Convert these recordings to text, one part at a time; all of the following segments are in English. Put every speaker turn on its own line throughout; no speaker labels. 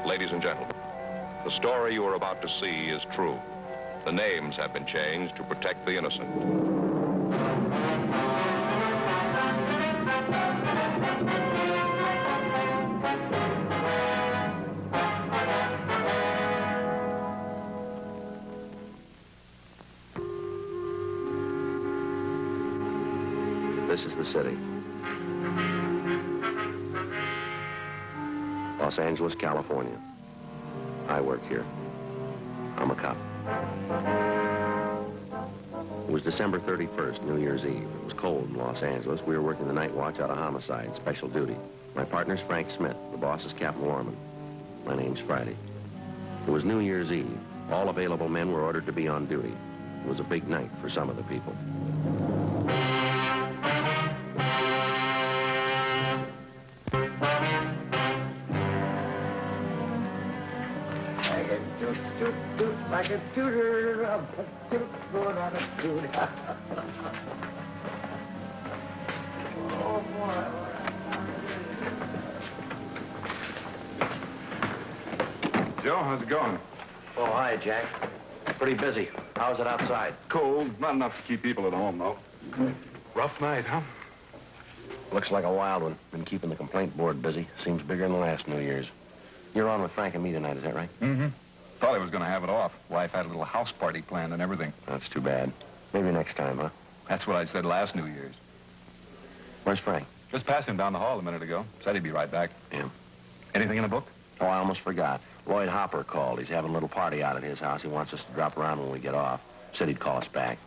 Ladies and gentlemen, the story you are about to see is true. The names have been changed to protect the innocent.
This is the city. Los Angeles, California. I work here. I'm a cop. It was December 31st, New Year's Eve. It was cold in Los Angeles. We were working the night watch out of homicide, special duty. My partner's Frank Smith. The boss is Captain Lorman. My name's Friday. It was New Year's Eve. All available men were ordered to be on duty. It was a big night for some of the people.
Like a tutor, a toot going on a toot. Oh, boy.
Joe, how's it going?
Oh, hi, Jack. Pretty busy. How's it outside?
Cold. Not enough to keep people at home, though. Rough night, huh?
Looks like a wild one. Been keeping the complaint board busy. Seems bigger than last New Year's. You're on with Frank and me tonight, is that right?
Mm-hmm. Thought I was going to have it off. Wife had a little house party planned and everything.
That's too bad. Maybe next time, huh?
That's what I said last New Year's.
Where's Frank?
Just passed him down the hall a minute ago. Said he'd be right back.
Yeah.
Anything in the book?
Oh, I almost forgot. Lloyd Hopper called. He's having a little party out at his house. He wants us to drop around when we get off. Said he'd call us back.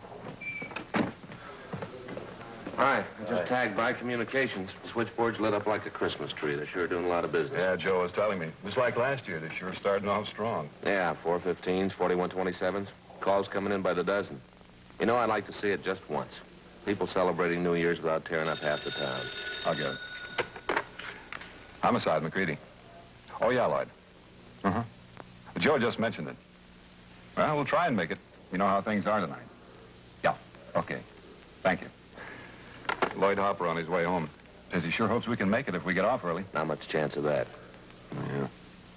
Hi, I just tagged by communications. The switchboard's lit up like a Christmas tree. They're sure doing a lot of business.
Yeah, Joe was telling me. Just like last year, they're sure starting off strong.
Yeah, 415s, 4127s. Calls coming in by the dozen. You know, I'd like to see it just once. People celebrating New Year's without tearing up half the town.
I'll get it. Homicide, McCready. Oh, yeah, Lloyd. Uh-huh. Joe just mentioned it. Well, we'll try and make it. You know how things are tonight. Yeah, okay. Thank you. Lloyd Hopper on his way home. Says he sure hopes we can make it if we get off early.
Not much chance of that. Yeah.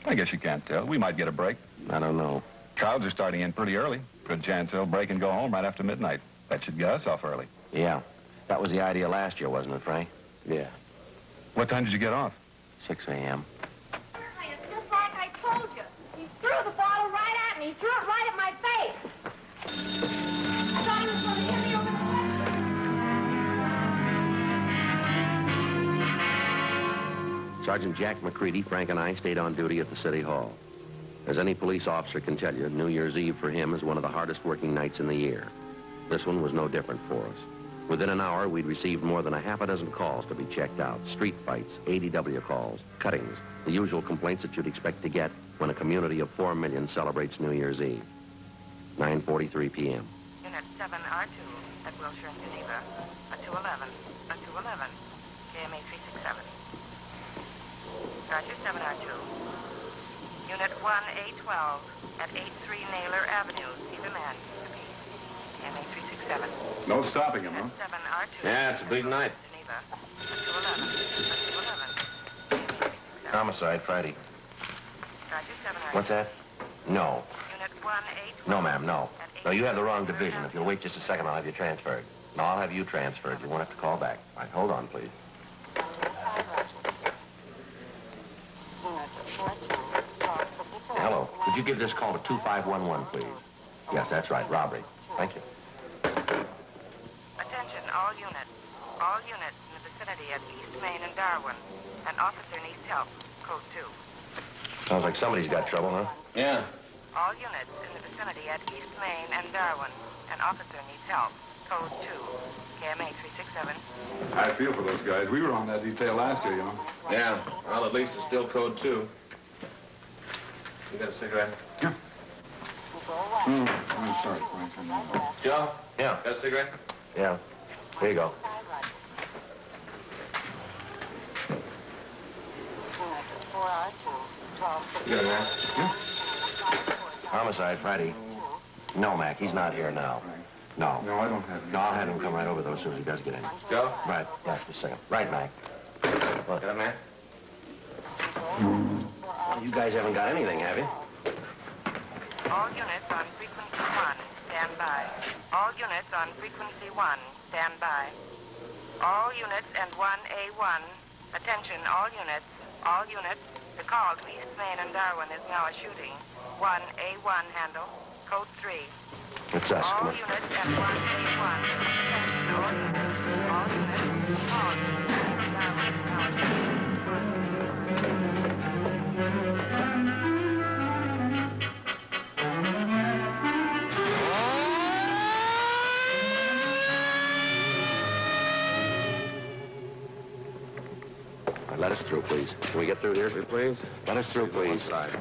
I guess you can't tell. We might get a break.
I don't know.
Crowds are starting in pretty early. Good chance they'll break and go home right after midnight. That should get us off early.
Yeah. That was the idea last year, wasn't it, Frank? Yeah.
What time did you get off?
6 a.m.
It's just like I told you. He threw the bottle right at me. He threw it right at my face. I thought he was going to hit me over the head.
Sergeant Jack McCready, Frank, and I stayed on duty at the City Hall. As any police officer can tell you, New Year's Eve for him is one of the hardest working nights in the year. This one was no different for us. Within an hour, we'd received more than a half a dozen calls to be checked out. Street fights, ADW calls, cuttings, the usual complaints that you'd expect to get when a community of 4 million celebrates New Year's Eve. 9:43 p.m.
Unit 7R2 at Wilshire and Geneva, a 211, a 211, KMA 367. Roger, 7R2. Unit 1A12 at 83 Naylor Avenue, see the man, repeat, KMA 367.
No stopping him, huh?
7R2.
Yeah, it's a big night.
Geneva, a 211, a 211,
Homicide, Friday.
Roger, 7R2.
What's that? No.
Unit 1A12.
No, ma'am, no. No, you have the wrong division. If you'll wait just a second, I'll have you transferred. No, I'll have you transferred. You won't have to call back. All right, hold on, please. Hello. Could you give this call to 2511, please? Yes, that's right. Robbery. Thank you.
Attention, all units. All units in the vicinity at East Main and Darwin. An officer needs help. Code 2.
Sounds like somebody's got trouble, huh? Yeah.
All units in the vicinity at East Main and Darwin. An officer needs help. Code 2. KMA 367.
I feel for those guys. We were on that detail last year, you know.
Yeah. Well, at least it's still code 2. You got a cigarette?
Yeah. I'm sorry, Frank.
Joe? Yeah. Got a cigarette? Yeah. Here you go. You got a Mac?
Yeah.
Homicide, Friday. No, Mac. He's not here now. No.
No, I don't have any.
No, I'll have him come right over, though, as soon as he does get in.
Joe?
Right. Yeah, just a second. Right, Mac. Look.
Got a man?
You guys haven't got anything, have you?
All units on frequency 1, stand by. All units on frequency 1, stand by. All units and 1A1. Attention, all units. All units. The call to East Main and Darwin is now a shooting. 1A1 handle. Code 3.
It's us. Come
All
on.
units and 1A1. Attention, all units. All units. Call to East Main and Darwin is now a shooting.
Let us through, please. Can we get through here, please? Let us through, please. Side.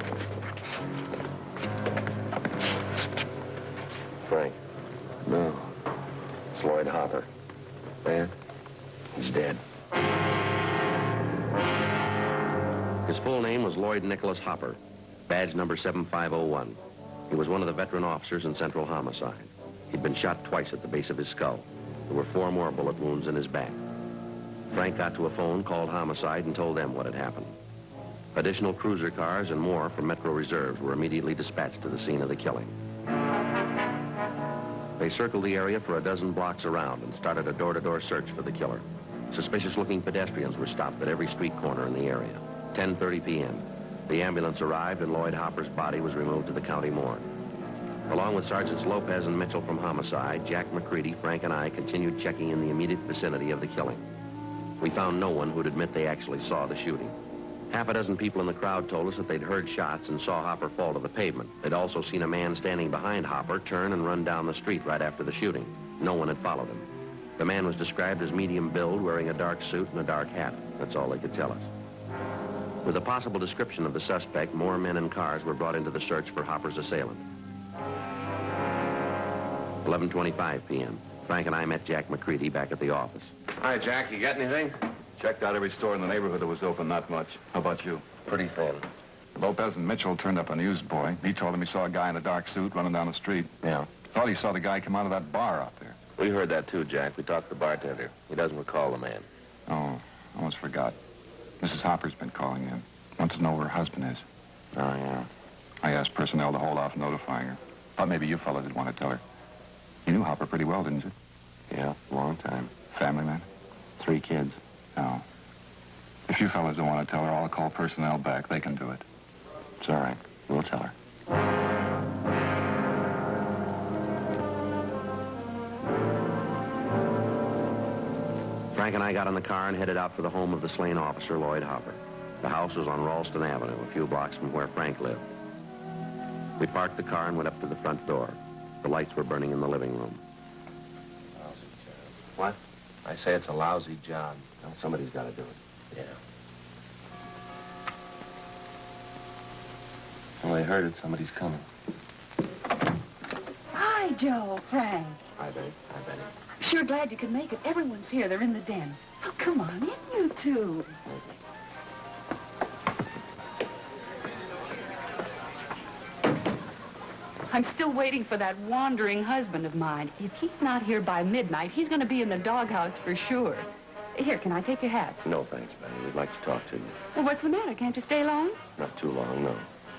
Frank. No. It's Lloyd Hopper. Man, he's dead. His full name was Lloyd Nicholas Hopper, badge number 7501. He was one of the veteran officers in Central Homicide. He'd been shot twice at the base of his skull. There were 4 more bullet wounds in his back. Frank got to a phone, called Homicide, and told them what had happened. Additional cruiser cars and more from Metro Reserves were immediately dispatched to the scene of the killing. They circled the area for a dozen blocks around and started a door-to-door search for the killer. Suspicious-looking pedestrians were stopped at every street corner in the area. 10:30 p.m. The ambulance arrived and Lloyd Hopper's body was removed to the county morgue. Along with Sergeants Lopez and Mitchell from Homicide, Jack McCready, Frank, and I continued checking in the immediate vicinity of the killing. We found no one who'd admit they actually saw the shooting. Half a dozen people in the crowd told us that they'd heard shots and saw Hopper fall to the pavement. They'd also seen a man standing behind Hopper turn and run down the street right after the shooting. No one had followed him. The man was described as medium build, wearing a dark suit and a dark hat. That's all they could tell us. With a possible description of the suspect, more men and cars were brought into the search for Hopper's assailant. 11:25 p.m. Frank and I met Jack McCready back at the office. Hi, Jack. You got anything?
Checked out every store in the neighborhood that was open, not much. How about you?
Pretty thin.
Lopez and Mitchell turned up a newsboy. He told him he saw a guy in a dark suit running down the street.
Yeah.
Thought he saw the guy come out of that bar out there.
We heard that too, Jack. We talked to the bartender. He doesn't recall the man.
Oh, almost forgot. Mrs. Hopper's been calling in. Wants to know where her husband is.
Oh, yeah.
I asked personnel to hold off notifying her. Thought maybe you fellas would want to tell her. You knew Hopper pretty well, didn't you?
Yeah, long time.
Family man?
3 kids.
No. If you fellas don't want to tell her, I'll call personnel back. They can do it.
It's all right. We'll tell her. Frank and I got in the car and headed out for the home of the slain officer, Lloyd Hopper. The house was on Ralston Avenue, a few blocks from where Frank lived. We parked the car and went up to the front door. The lights were burning in the living room. What?
I say it's a lousy job.
Well, somebody's got to do it.
Yeah. Well, I heard it. Somebody's coming.
Hi, Joe, Frank.
Hi, Betty. Hi, Betty.
Sure glad you could make it. Everyone's here. They're in the den. Oh, come on in, you two. I'm still waiting for that wandering husband of mine. If he's not here by midnight, he's going to be in the doghouse for sure. Here, can I take your hats?
No, thanks, Betty. We'd like to talk to you.
Well, what's the matter? Can't you stay long?
Not too long, no.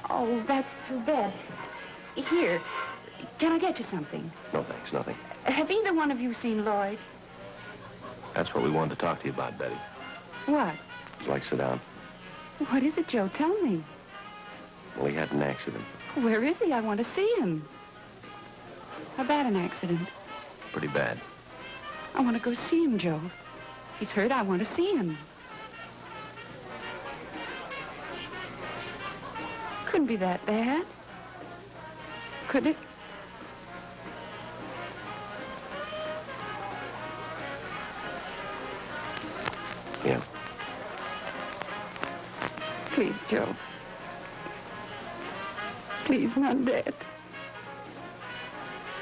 Oh, that's too bad. Here, can I get you something?
No, thanks. Nothing.
Have either one of you seen Lloyd?
That's what we wanted to talk to you about, Betty.
What?
Would you like to sit down?
What is it, Joe? Tell me.
Well, he had an accident.
Where is he? I want to see him. How bad an accident?
Pretty bad.
I want to go see him, Joe. He's hurt. I want to see him. Couldn't be that bad. Could it?
Yeah.
Please, Joe. Please, not Dad.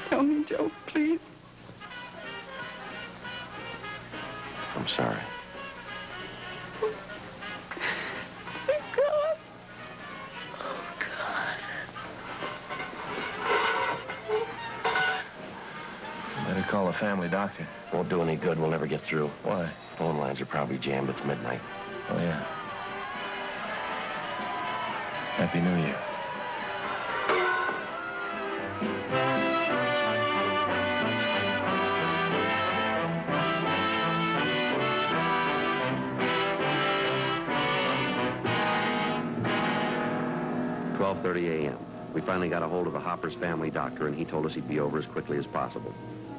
Tell me, Joe, please.
I'm sorry.
Thank God.
Better call a family doctor.
Won't do any good. We'll never get through.
Why?
Phone lines are probably jammed. It's midnight.
Oh, yeah. Happy New Year.
A.m. We finally got a hold of the Hopper's family doctor, and he told us he'd be over as quickly as possible.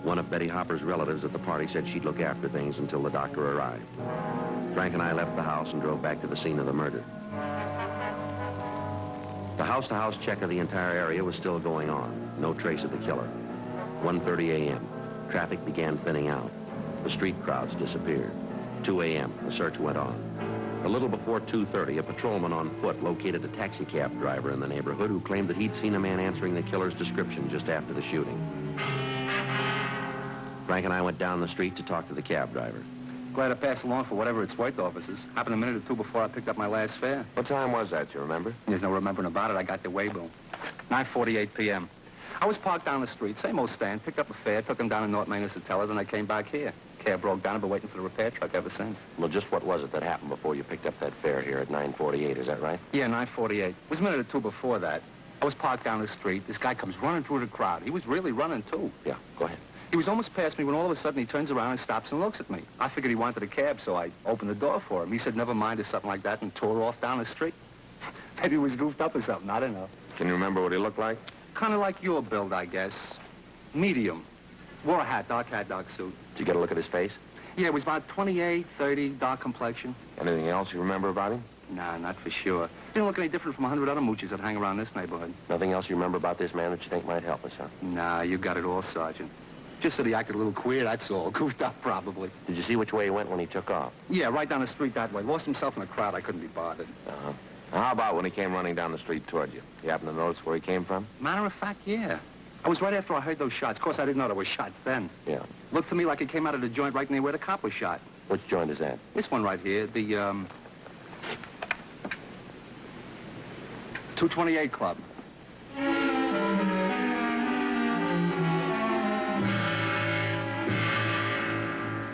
One of Betty Hopper's relatives at the party said she'd look after things until the doctor arrived. Frank and I left the house and drove back to the scene of the murder. The house-to-house check of the entire area was still going on. No trace of the killer. 1:30 a.m. Traffic began thinning out. The street crowds disappeared. 2 a.m. The search went on. A little before 2:30, a patrolman on foot located a taxicab driver in the neighborhood who claimed that he'd seen a man answering the killer's description just after the shooting. Frank and I went down the street to talk to the cab driver.
Glad to pass along for whatever it's worth, officers. Happened a minute or two before I picked up my last fare.
What time was that, you remember?
There's no remembering about it. I got the waybill. 9:48 p.m. I was parked down the street, same old stand, picked up a fare, took him down to North Main to tell her, then I came back here. Cab broke down. I've been waiting for the repair truck ever since.
Well, just what was it that happened before you picked up that fare here at 9:48, is that right?
Yeah, 9:48. It was a minute or two before that. I was parked down the street. This guy comes running through the crowd. He was really running, too.
Yeah, go ahead.
He was almost past me when all of a sudden he turns around and stops and looks at me. I figured he wanted a cab, so I opened the door for him. He said, never mind, or something like that, and tore off down the street. Maybe he was goofed up or something. I don't know.
Can you remember what he looked like?
Kind of like your build, I guess. Medium. Wore a hat, dark suit.
Did you get a look at his face?
Yeah, it was about 28, 30, dark complexion.
Anything else you remember about him?
Nah, not for sure. Didn't look any different from 100 other moochies that hang around this neighborhood.
Nothing else you remember about this man that you think might help us, huh?
Nah, you got it all, Sergeant. Just that he acted a little queer, that's all. Goofed up, probably.
Did you see which way he went when he took off?
Yeah, right down the street that way. Lost himself in the crowd. I couldn't be bothered.
Uh-huh. How about when he came running down the street toward you? You happen to notice where he came from?
Matter of fact, yeah. I was right after I heard those shots. Of course, I didn't know there were shots then.
Yeah.
Looked to me like it came out of the joint right near where the cop was shot.
Which joint is that?
This one right here, the, 228 Club.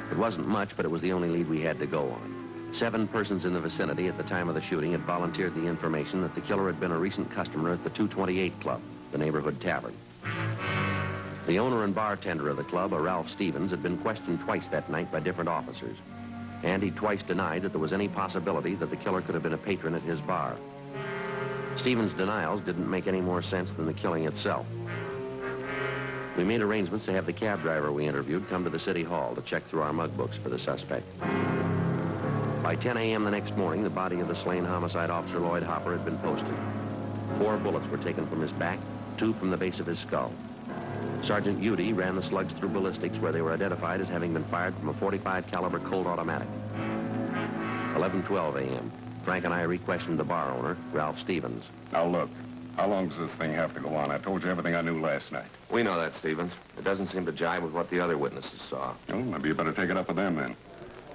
It wasn't much, but it was the only lead we had to go on. 7 persons in the vicinity at the time of the shooting had volunteered the information that the killer had been a recent customer at the 228 Club, the neighborhood tavern. The owner and bartender of the club, a Ralph Stevens, had been questioned twice that night by different officers. And he twice denied that there was any possibility that the killer could have been a patron at his bar. Stevens' denials didn't make any more sense than the killing itself. We made arrangements to have the cab driver we interviewed come to the city hall to check through our mug books for the suspect. By 10 a.m. the next morning, the body of the slain homicide officer Lloyd Hopper had been posted. 4 bullets were taken from his back, 2 from the base of his skull. Sergeant Udy ran the slugs through ballistics where they were identified as having been fired from a .45 caliber Colt automatic. 11:12 a.m. Frank and I re-questioned the bar owner, Ralph Stevens.
Now look, how long does this thing have to go on? I told you everything I knew last night.
We know that, Stevens. It doesn't seem to jive with what the other witnesses saw.
Well, maybe you better take it up with them then.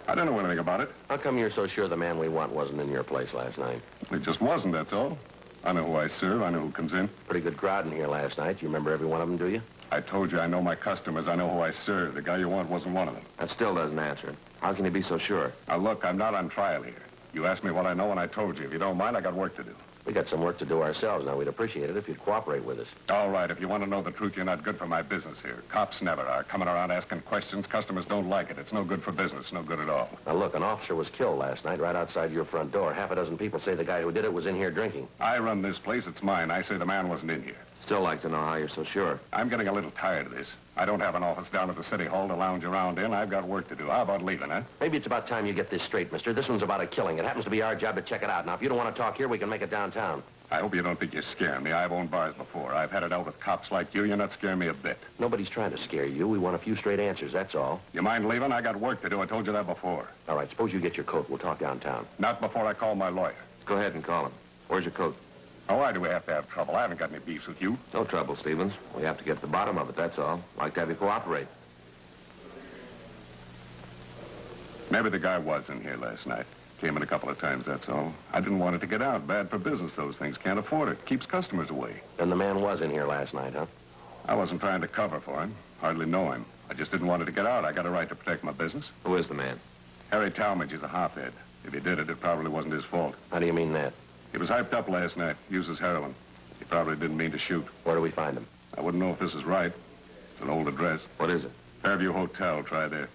I don't know anything about it.
How come you're so sure the man we want wasn't in your place last night?
It just wasn't, that's all. I know who I serve. I know who comes in.
Pretty good crowd in here last night. You remember every one of them, do you?
I told you I know my customers. I know who I serve. The guy you want wasn't one of them.
That still doesn't answer it. How can you be so sure?
Now, look, I'm not on trial here. You asked me what I know, and I told you. If you don't mind, I got work to do.
We got some work to do ourselves now. We'd appreciate it if you'd cooperate with us.
All right, if you want to know the truth, you're not good for my business here. Cops never are. Coming around asking questions, customers don't like it. It's no good for business, no good at all.
Now, look, an officer was killed last night right outside your front door. Half a dozen people say the guy who did it was in here drinking.
I run this place. It's mine. I say the man wasn't in here.
Still like to know how you're so sure.
I'm getting a little tired of this. I don't have an office down at the city hall to lounge around in. I've got work to do. How about leaving, huh?
Maybe it's about time you get this straight, mister. This one's about a killing. It happens to be our job to check it out. Now, if you don't want to talk here, we can make it downtown.
I hope you don't think you're scaring me. I've owned bars before. I've had it out with cops like you. You're not scaring me a bit.
Nobody's trying to scare you. We want a few straight answers, that's all.
You mind leaving? I got work to do. I told you that before.
All right, suppose you get your coat. We'll talk downtown.
Not before I call my lawyer.
Go ahead and call him. Where's your coat?
Now, why do we have to have trouble? I haven't got any beefs with you.
No trouble, Stevens. We have to get to the bottom of it, that's all. Like to have you cooperate.
Maybe the guy was in here last night. Came in a couple of times, that's all. I didn't want it to get out. Bad for business, those things. Can't afford it. Keeps customers away.
Then the man was in here last night, huh?
I wasn't trying to cover for him. Hardly know him. I just didn't want it to get out. I got a right to protect my business.
Who is the man?
Harry Talmadge is a hophead. If he did it, it probably wasn't his fault.
How do you mean that?
He was hyped up last night, uses heroin. He probably didn't mean to shoot.
Where do we find him?
I wouldn't know if this is right. It's an old address.
What is it?
Fairview Hotel. Try there.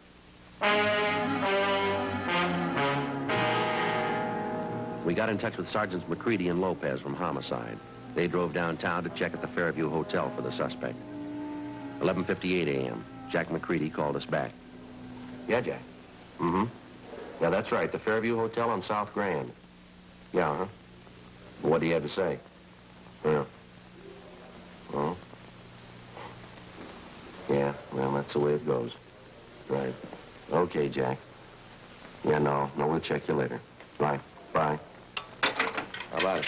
We got in touch with Sergeants McCready and Lopez from Homicide. They drove downtown to check at the Fairview Hotel for the suspect. 11:58 a.m. Jack McCready called us back. Yeah, Jack. Mm-hmm. Yeah, that's right. The Fairview Hotel on South Grand. Yeah, huh? What do you have to say? Yeah. Oh. Yeah, well, that's the way it goes. Right. Okay, Jack. Yeah, no, we'll check you later. Right. Bye. How about it?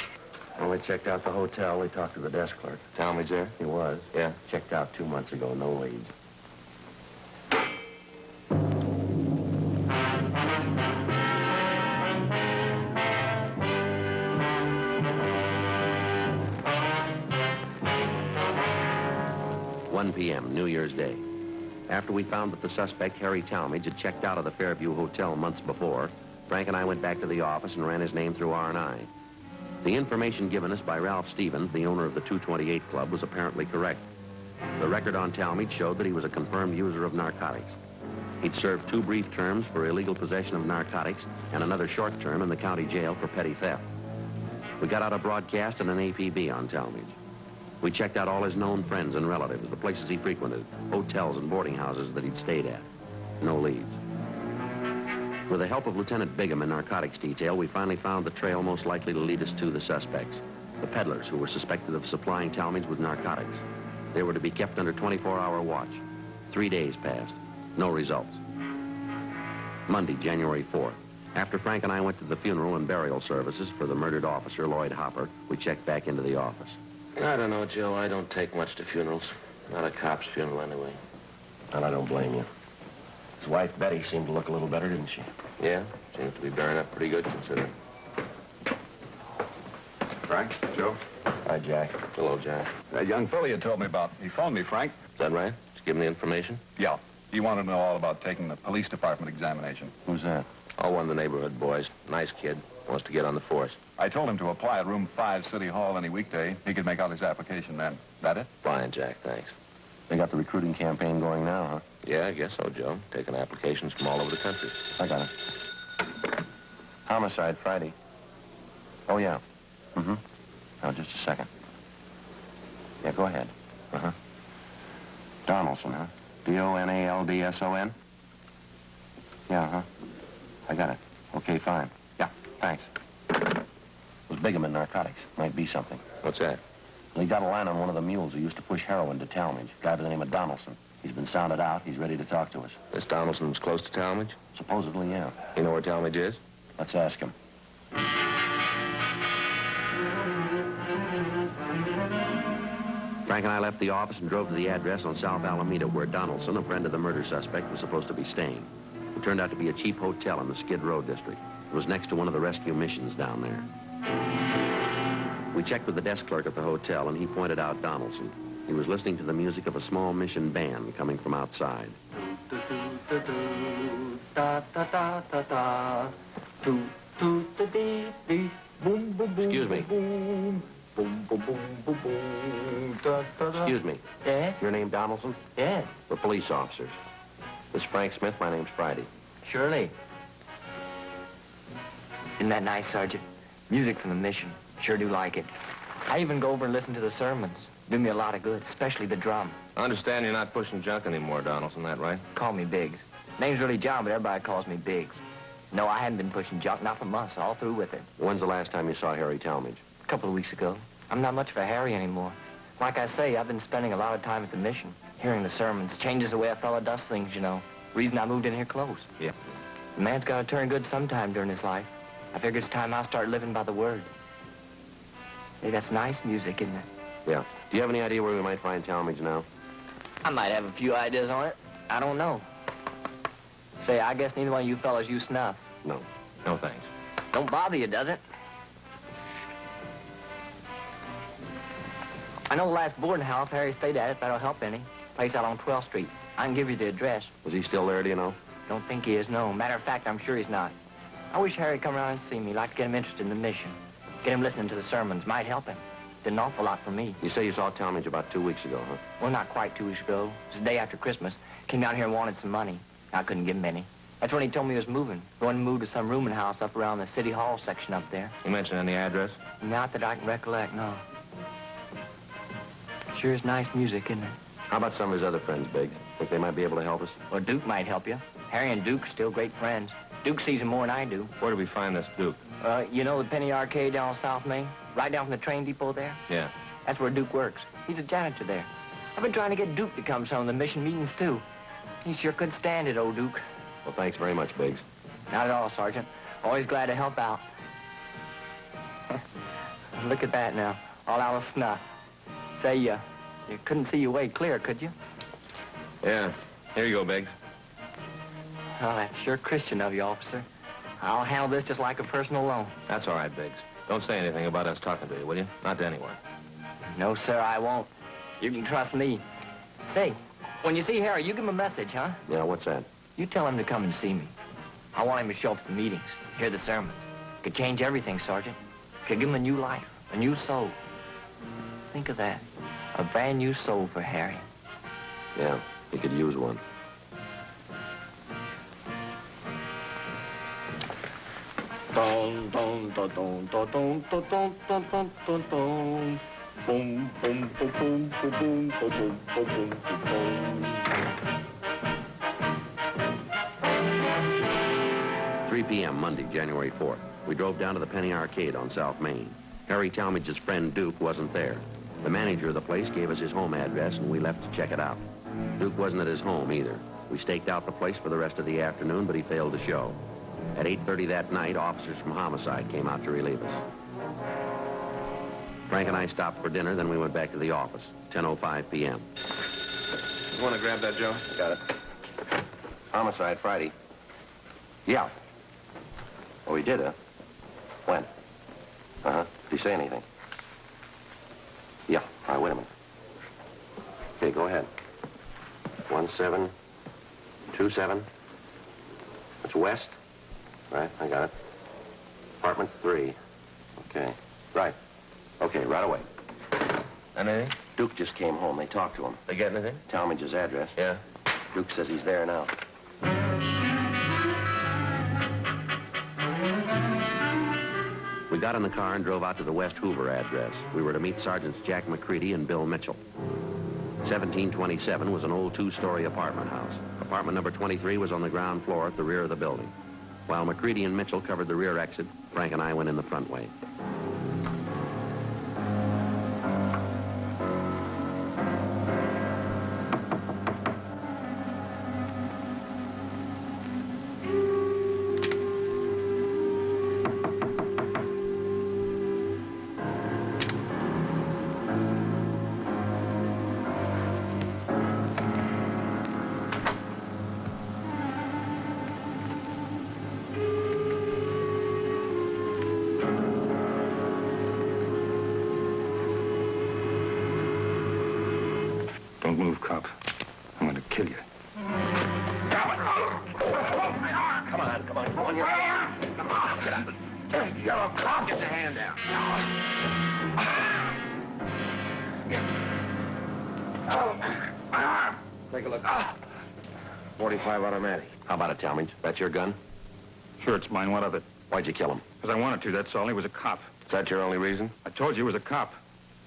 When we checked out the hotel, we talked to the desk clerk. Talmadge there? He was. Yeah. Checked out 2 months ago, no leads. p.m., New Year's Day. After we found that the suspect, Harry Talmadge, had checked out of the Fairview Hotel months before, Frank and I went back to the office and ran his name through R&I. The information given us by Ralph Stevens, the owner of the 228 Club, was apparently correct. The record on Talmadge showed that he was a confirmed user of narcotics. He'd served 2 brief terms for illegal possession of narcotics and another short term in the county jail for petty theft. We got out a broadcast and an APB on Talmadge. We checked out all his known friends and relatives, the places he frequented, hotels and boarding houses that he'd stayed at. No leads. With the help of Lieutenant Bigham in narcotics detail, we finally found the trail most likely to lead us to the suspects, the peddlers who were suspected of supplying Talmadge with narcotics. They were to be kept under 24-hour watch. 3 days passed. No results. Monday, January 4th. After Frank and I went to the funeral and burial services for the murdered officer, Lloyd Hopper, we checked back into the office.
I don't know, Joe. I don't take much to funerals. Not a cop's funeral, anyway.
And I don't blame you. His wife, Betty, seemed to look a little better, didn't she?
Yeah, seems to be bearing up pretty good, considering.
Frank, Joe.
Hi, Jack.
Hello, Jack.
That young fellow you told me about, he phoned me, Frank.
Is that right? Did you give him the information?
Yeah. He wanted to know all about taking the police department examination.
Who's that?
Oh, one of the neighborhood boys. Nice kid. Wants to get on the force.
I told him to apply at room 5, City Hall, any weekday. He could make out his application then. That it?
Fine, Jack. Thanks.
They got the recruiting campaign going now, huh?
Yeah, I guess so, Joe. Taking applications from all over the country.
I got it. Homicide, Friday. Oh, yeah. Mm-hmm. Now, just a second. Yeah, go ahead. Uh-huh. Donaldson, huh? D-O-N-A-L-D-S-O-N? Yeah, huh? I got it. Okay, fine. Yeah, thanks. It was Bigham in narcotics. Might be something.
What's that?
Well, he got a line on one of the mules who used to push heroin to Talmadge. A guy by the name of Donaldson. He's been sounded out. He's ready to talk to us.
This Donaldson was close to Talmadge?
Supposedly, yeah.
You know where Talmadge is?
Let's ask him. Frank and I left the office and drove to the address on South Alameda where Donaldson, a friend of the murder suspect, was supposed to be staying. It turned out to be a cheap hotel in the Skid Row district. It was next to one of the rescue missions down there. We checked with the desk clerk at the hotel, and he pointed out Donaldson. He was listening to the music of a small mission band coming from outside. Excuse me. Excuse me.
Yes?
Your name Donaldson?
Yes.
We're police officers. This is Frank Smith. My name's Friday.
Surely. Isn't that nice, Sergeant? Music from the mission. Sure do like it. I even go over and listen to the sermons. Do me a lot of good, especially the drum.
I understand you're not pushing junk anymore, Donaldson, that right?
Call me Biggs. Name's really John, but everybody calls me Biggs. No, I hadn't been pushing junk, not for months, all through with it.
When's the last time you saw Harry Talmadge?
A couple of weeks ago. I'm not much for Harry anymore. Like I say, I've been spending a lot of time at the mission. Hearing the sermons changes the way a fella does things, you know. Reason I moved in here close.
Yeah.
The man's got to turn good sometime during his life. I figure it's time I start living by the word. Hey, that's nice music, isn't it?
Yeah. Do you have any idea where we might find Talmadge now?
I might have a few ideas on it. I don't know. Say, I guess neither one of you fellas use snuff.
No.
No, thanks.
Don't bother you, does it? I know the last boarding house Harry stayed at, if that'll help any. Place out on 12th Street. I can give you the address.
Is he still there, do you know?
Don't think he is, no. Matter of fact, I'm sure he's not. I wish Harry'd come around and see me. Like to get him interested in the mission. Get him listening to the sermons. Might help him. Did an awful lot for me.
You say you saw Talmadge about 2 weeks ago, huh?
Well, not quite 2 weeks ago. It was the day after Christmas. Came down here and wanted some money. I couldn't give him any. That's when he told me he was moving. Going to move to some rooming house up around the City Hall section up there.
You mentioned any address?
Not that I can recollect, no. Sure is nice music, isn't it?
How about some of his other friends, Biggs? Think they might be able to help us?
Well, Duke might help you. Harry and Duke are still great friends. Duke sees him more than I do.
Where do we find this Duke?
You know the Penny Arcade down on South Main? Right down from the train depot there?
Yeah.
That's where Duke works. He's a janitor there. I've been trying to get Duke to come to some of the mission meetings, too. He sure could stand it, old Duke.
Well, thanks very much, Biggs.
Not at all, Sergeant. Always glad to help out. Look at that now. All out of snuff. Say, you couldn't see your way clear, could you?
Yeah. Here you go, Biggs.
Oh, that's sure Christian of you, officer. I'll handle this just like a personal loan.
That's all right, Biggs. Don't say anything about us talking to you, will you? Not to anyone.
No, sir, I won't. You can trust me. Say, when you see Harry, you give him a message, huh?
Yeah, what's that?
You tell him to come and see me. I want him to show up at the meetings, hear the sermons. Could change everything, Sergeant. Could give him a new life, a new soul. Think of that. A brand new soul for Harry.
Yeah, he could use one.
Don don don don don don don don don don don don. Boom boom boom boom boom boom boom boom boom boom.
3 p.m. Monday, January 4th. We drove down to the Penny Arcade on South Main. Harry Talmadge's friend Duke wasn't there. The manager of the place gave us his home address, and we left to check it out. Duke wasn't at his home either. We staked out the place for the rest of the afternoon, but he failed to show. At 8:30 that night, officers from Homicide came out to relieve us. Frank and I stopped for dinner, then we went back to the office. 10:05 p.m.
You want to grab that, Joe?
Got it. Homicide Friday. Yeah. Oh, he did, huh? When? Uh-huh. Did he say anything? Yeah. All right, wait a minute. Okay, go ahead. 1727. It's west. Right, I got it. Apartment 3. Okay. Right. Okay, right away.
Anything?
Duke just came home. They talked to him.
They get anything?
Talmadge's address.
Yeah.
Duke says he's there now. We got in the car and drove out to the West Hoover address. We were to meet Sergeants Jack McCready and Bill Mitchell. 1727 was an old 2-story apartment house. Apartment number 23 was on the ground floor at the rear of the building. While McCready and Mitchell covered the rear exit, Frank and I went in the front way.
Don't move, cop. I'm going to kill you.
Come on. You're... Get up. You're a cop. Get your hand down.
Take a look. 45 automatic.
How about it, Talmadge? That's your gun?
Sure, it's mine. What of it?
Why'd you kill him?
Because I wanted to, that's all. He was a cop.
Is that your only reason?
I told you he was a cop.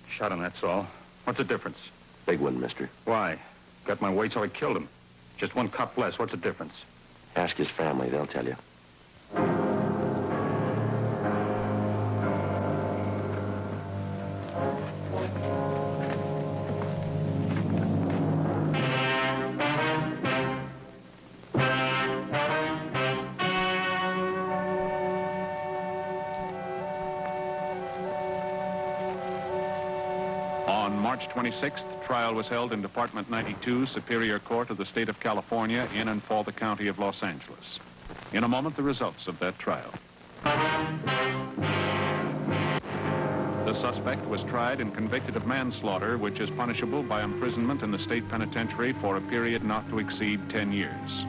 Shot him, that's all. What's the difference?
Big one, mister.
Why? Got my weight, so I killed him. Just one cop less. What's the difference?
Ask his family. They'll tell you.
On March 26th, trial was held in Department 92, Superior Court of the State of California, in and for the County of Los Angeles. In a moment, the results of that trial. The suspect was tried and convicted of manslaughter, which is punishable by imprisonment in the state penitentiary for a period not to exceed 10 years.